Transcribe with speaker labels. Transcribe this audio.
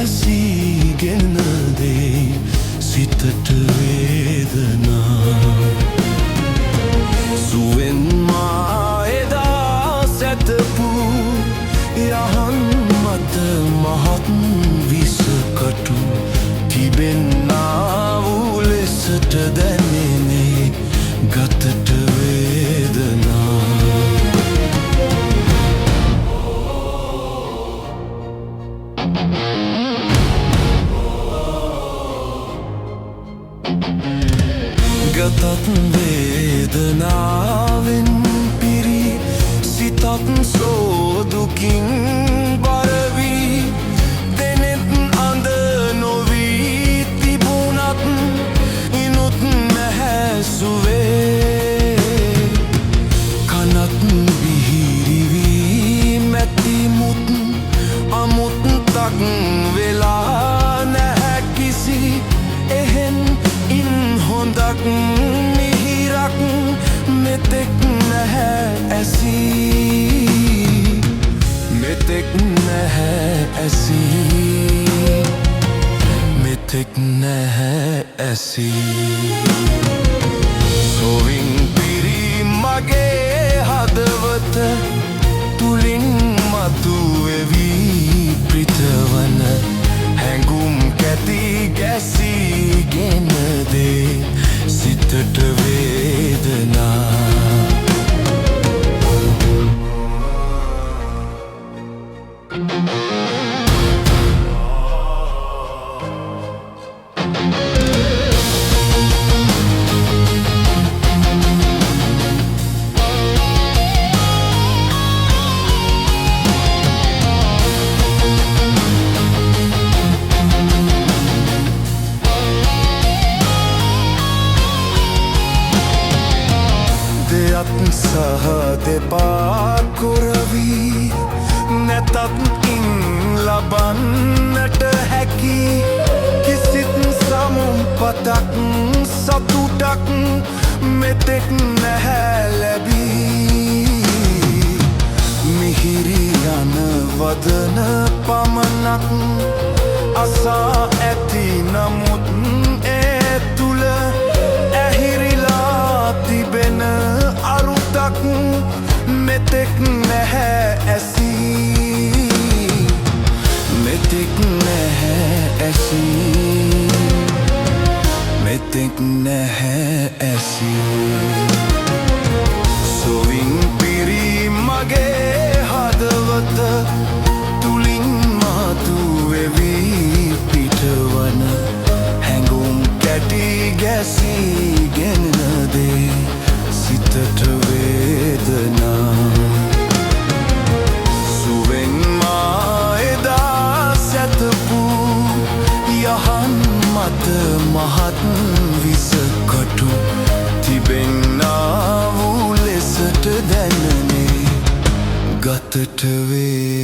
Speaker 1: ගැසීගෙන දේ සිතට වේදනා සුවෙන් මා එදා සැතපු යහන් මත මහත් විසකටු තිබෙන්නා වූ ලෙසට දැනෙනේ ගතට වේදනා ගතත් වේදනාවෙන් පිරි සිතත් සෝදුකින් බරවී දෙනෙත් අඳ නොවී තිබුණත් ඉනුත් නැහැ සුවේ කනත් බිහිරිවී මැතිමුත් අමුත්තක් වෙලා නැහැ කිසි එහෙන් ඉන් හොඳක් මිහිරක් මෙතෙක් නැහැ ඇසී මෙතෙක් නැහැ ඇසී මෙතෙක් නැහැ ඇසී සොවින් පිරි මගේ හදවත තුලින් මතුවෙවී පිටවන හැඟුම් කැති ගැසීගෙන දේ සිතට වේදනා සහ දෙපා කොරවී නැතත් ඉන් ලබන්නට හැකි කිසිත් සමුපතක් සතුටක් මෙතෙක් නැහැ ලැබී මිහිරි යන වදන පමණක් අසා ඇති නමුත් ඒ තුල ඇහිරිලා තිබෙන මෙතෙක් නැහැ ඇසී මෙතෙක් නැහැ ඇසී මෙතෙක් නැහැ ඇසී සොවින් පිරි මගේ හදවත තුලින් මතුවෙවී පිටවන හැඟුම් කැටි ගැසීගෙන දේ සිතට වේදනා සුවෙන් මා එදා සැතපු යහන් මත මහත් විසකටු තිබෙන්නා වූ ලෙසට දැනනේ ගතට වේ